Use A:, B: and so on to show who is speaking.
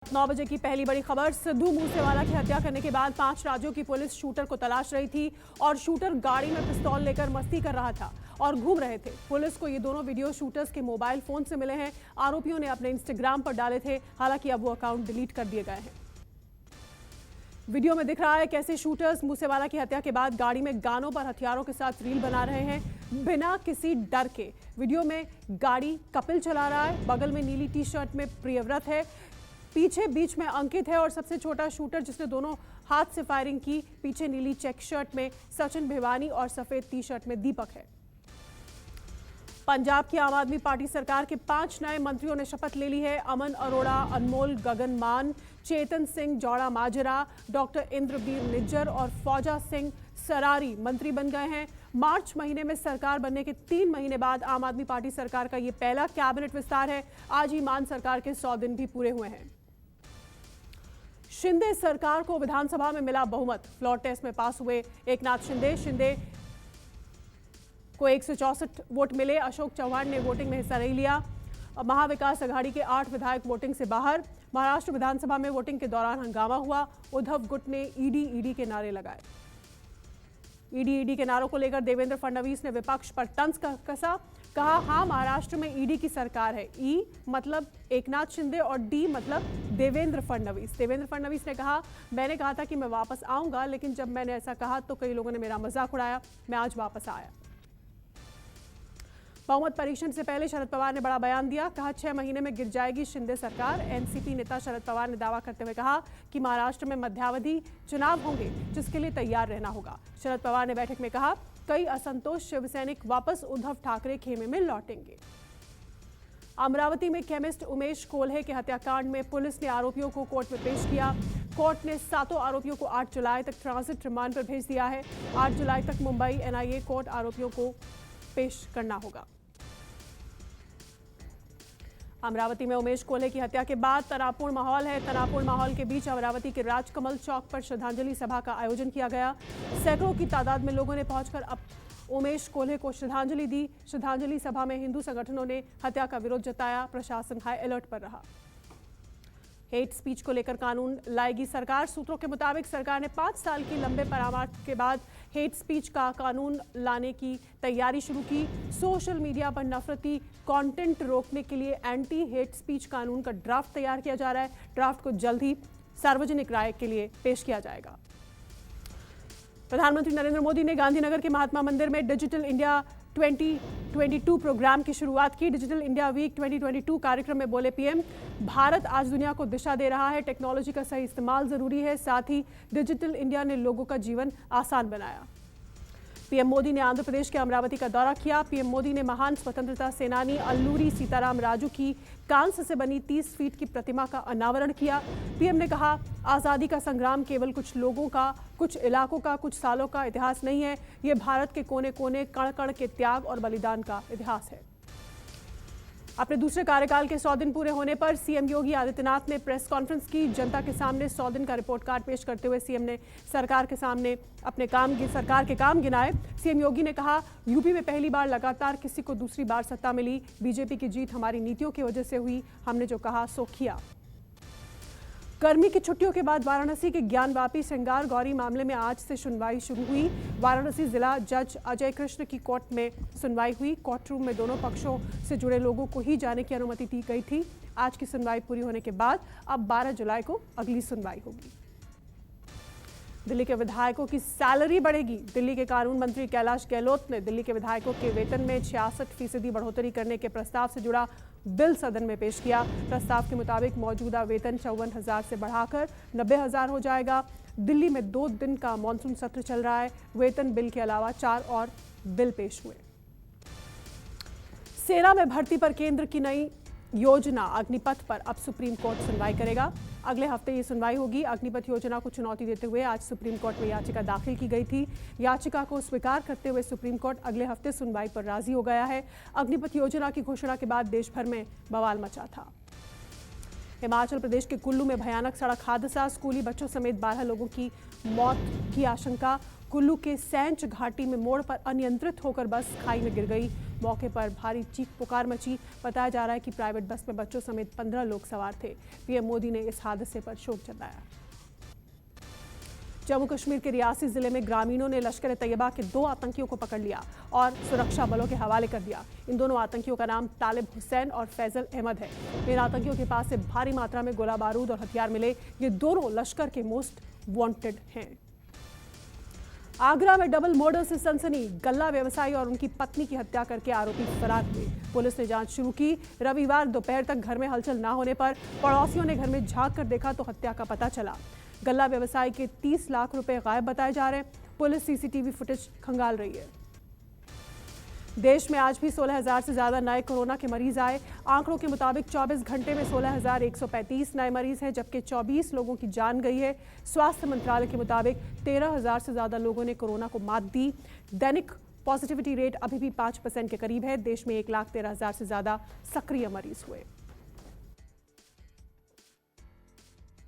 A: 9 बजे की पहली बड़ी खबर। सिद्धू मूसेवाला की हत्या करने के बाद 5 राज्यों की पुलिस शूटर को तलाश रही थी और शूटर गाड़ी में पिस्तौल लेकर मस्ती कर रहा था और घूम रहे थे। पुलिस को ये दोनों वीडियो शूटर्स के मोबाइल फोन से मिले हैं। आरोपियों ने अपने इंस्टाग्राम पर डाले थे, हालांकि अब वो अकाउंट डिलीट कर दिए गए हैं। वीडियो में दिख रहा है कैसे शूटर्स मूसेवाला की हत्या के बाद गाड़ी में गानों पर हथियारों के साथ रील बना रहे हैं बिना किसी डर के। वीडियो में गाड़ी कपिल चला रहा है, बगल में नीली टी शर्ट में प्रियव्रत है, पीछे बीच में अंकित है और सबसे छोटा शूटर जिसने दोनों हाथ से फायरिंग की, पीछे नीली चेक शर्ट में सचिन भिवानी और सफेद टी शर्ट में दीपक है। पंजाब की आम आदमी पार्टी सरकार के 5 नए मंत्रियों ने शपथ ले ली है। अमन अरोड़ा, अनमोल गगन मान, चेतन सिंह जौड़ा माजरा, डॉक्टर इंद्रवीर निज्जर और फौजा सिंह सरारी मंत्री बन गए हैं। मार्च महीने में सरकार बनने के 3 महीने बाद आम आदमी पार्टी सरकार का ये पहला कैबिनेट विस्तार है। आज ही मान सरकार के 100 दिन भी पूरे हुए हैं। शिंदे सरकार को विधानसभा में मिला बहुमत। फ्लोर टेस्ट में पास हुए एकनाथ शिंदे को 164 वोट मिले। अशोक चौहान ने वोटिंग में हिस्सा नहीं लिया। महाविकास अघाड़ी के 8 विधायक वोटिंग से बाहर। महाराष्ट्र विधानसभा में वोटिंग के दौरान हंगामा हुआ। उद्धव गुट ने ईडी के नारे लगाए। ईडी के नारों को लेकर देवेंद्र फडणवीस ने विपक्ष पर तंज कसा। कहा, हाँ महाराष्ट्र में ईडी की सरकार है। ई मतलब एकनाथ शिंदे और डी मतलब देवेंद्र फडणवीस। देवेंद्र फडणवीस ने कहा, मैंने कहा था कि मैं वापस आऊंगा, लेकिन जब मैंने ऐसा कहा तो कई लोगों ने मेरा मजाक उड़ाया। मैं आज वापस आया। बहुमत परीक्षण से पहले शरद पवार ने बड़ा बयान दिया। कहा, 6 महीने में गिर जाएगी शिंदे सरकार। एनसीपी नेता शरद पवार ने दावा करते हुए कहा कि महाराष्ट्र में मध्यावधि चुनाव होंगे, जिसके लिए तैयार रहना होगा। शरद पवार ने बैठक में कहा, कई असंतोष शिवसैनिक वापस उद्धव ठाकरे खेमे में लौटेंगे। अमरावती में केमिस्ट उमेश कोल्हे के हत्याकांड में पुलिस ने आरोपियों को कोर्ट में पेश किया। कोर्ट ने 7 आरोपियों को 8 जुलाई तक ट्रांजिट रिमांड पर भेज दिया है। 8 जुलाई तक मुंबई एनआईए कोर्ट आरोपियों को पेश करना होगा। अमरावती में उमेश कोल्हे की हत्या के बाद तनावपूर्ण माहौल है। तनावपूर्ण माहौल के बीच अमरावती के राजकमल चौक पर श्रद्धांजलि सभा का आयोजन किया गया। सैकड़ों की तादाद में लोगों ने पहुंचकर उमेश कोल्हे को श्रद्धांजलि दी। श्रद्धांजलि सभा में हिंदू संगठनों ने हत्या का विरोध जताया। प्रशासन हाई अलर्ट पर रहा। हेट स्पीच को लेकर कानून लाएगी सरकार। सूत्रों के मुताबिक सरकार ने 5 साल की लंबे परामर्श के बाद हेट स्पीच का कानून लाने की तैयारी शुरू की। सोशल मीडिया पर नफरती कंटेंट रोकने के लिए एंटी हेट स्पीच कानून का ड्राफ्ट तैयार किया जा रहा है। ड्राफ्ट को जल्द ही सार्वजनिक राय के लिए पेश किया जाएगा। प्रधानमंत्री नरेंद्र मोदी ने गांधीनगर के महात्मा मंदिर में डिजिटल इंडिया 2022 प्रोग्राम की शुरुआत की। डिजिटल इंडिया वीक 2022 कार्यक्रम में बोले पीएम, भारत आज दुनिया को दिशा दे रहा है। टेक्नोलॉजी का सही इस्तेमाल जरूरी है, साथ ही डिजिटल इंडिया ने लोगों का जीवन आसान बनाया। पीएम मोदी ने आंध्र प्रदेश के अमरावती का दौरा किया। पीएम मोदी ने महान स्वतंत्रता सेनानी अल्लूरी सीताराम राजू की कांस्य से बनी 30 फीट की प्रतिमा का अनावरण किया। पीएम ने कहा, आज़ादी का संग्राम केवल कुछ लोगों का, कुछ इलाकों का, कुछ सालों का इतिहास नहीं है। ये भारत के कोने कोने, कण कण के त्याग और बलिदान का इतिहास है। अपने दूसरे कार्यकाल के 100 दिन पूरे होने पर सीएम योगी आदित्यनाथ ने प्रेस कॉन्फ्रेंस की। जनता के सामने 100 दिन का रिपोर्ट कार्ड पेश करते हुए सीएम ने सरकार के सामने अपने सरकार के काम गिनाए। सीएम योगी ने कहा, यूपी में पहली बार लगातार किसी को दूसरी बार सत्ता मिली। बीजेपी की जीत हमारी नीतियों की वजह से हुई। हमने जो कहा सो किया। गर्मी की छुट्टियों के बाद वाराणसी के ज्ञानवापी श्रृंगार गौरी मामले में आज से सुनवाई शुरू हुई। वाराणसी जिला जज अजय कृष्ण की कोर्ट में सुनवाई हुई। कोर्ट रूम में दोनों पक्षों से जुड़े लोगों को ही जाने की अनुमति दी गई थी। आज की सुनवाई पूरी होने के बाद अब 12 जुलाई को अगली सुनवाई होगी। दिल्ली के विधायकों की सैलरी बढ़ेगी। दिल्ली के कानून मंत्री कैलाश गहलोत ने दिल्ली के विधायकों के वेतन में 66% बढ़ोतरी करने के प्रस्ताव से जुड़ा बिल सदन में पेश किया। प्रस्ताव के मुताबिक मौजूदा वेतन 54,000 से बढ़ाकर 90,000 हो जाएगा। दिल्ली में 2 दिन का मानसून सत्र चल रहा है। वेतन बिल के अलावा 4 और बिल पेश हुए। सेना में भर्ती पर केंद्र की नई योजना अग्निपथ पर अब सुप्रीम कोर्ट सुनवाई करेगा। अगले हफ्ते ये सुनवाई होगी। अग्निपथ योजना को चुनौती देते हुए आज सुप्रीम कोर्ट में याचिका दाखिल की गई थी। याचिका को स्वीकार करते हुए सुप्रीम कोर्ट अगले हफ्ते सुनवाई पर राजी हो गया है। अग्निपथ योजना की घोषणा के बाद देश भर में बवाल मचा था। हिमाचल प्रदेश के कुल्लू में भयानक सड़क हादसा। स्कूली बच्चों समेत 12 लोगों की मौत की आशंका। कुल्लू के सैंच घाटी में मोड़ पर अनियंत्रित होकर बस खाई में गिर गई। मौके पर भारी चीख पुकार मची। बताया जा रहा है कि प्राइवेट बस में बच्चों समेत 15 लोग सवार थे। पीएम मोदी ने इस हादसे पर शोक जताया। जम्मू कश्मीर के रियासी जिले में ग्रामीणों ने लश्कर ए तैयबा के 2 आतंकियों को पकड़ लिया और सुरक्षा बलों के हवाले कर दिया। इन दोनों आतंकियों का नाम तालिब हुसैन और फैजल अहमद है। इन आतंकियों के पास से भारी मात्रा में गोला बारूद और हथियार मिले। ये दोनों लश्कर के मोस्ट वांटेड हैं। आगरा में डबल मर्डर से सनसनी। गल्ला व्यवसायी और उनकी पत्नी की हत्या करके आरोपी फरार हुए। पुलिस ने जांच शुरू की। रविवार दोपहर तक घर में हलचल न होने पर पड़ोसियों ने घर में झांक कर देखा तो हत्या का पता चला। गल्ला व्यवसायी के 30 लाख रुपए गायब बताए जा रहे हैं। पुलिस सीसीटीवी फुटेज खंगाल रही है। देश में आज भी 16,000 से ज्यादा नए कोरोना के मरीज आए। आंकड़ों के मुताबिक 24 घंटे में 16,135 नए मरीज हैं, जबकि 24 लोगों की जान गई है। स्वास्थ्य मंत्रालय के मुताबिक 13,000 से ज्यादा लोगों ने कोरोना को मात दी। दैनिक पॉजिटिविटी रेट अभी भी 5% के करीब है। देश में 1,13,000 से ज्यादा सक्रिय मरीज हुए।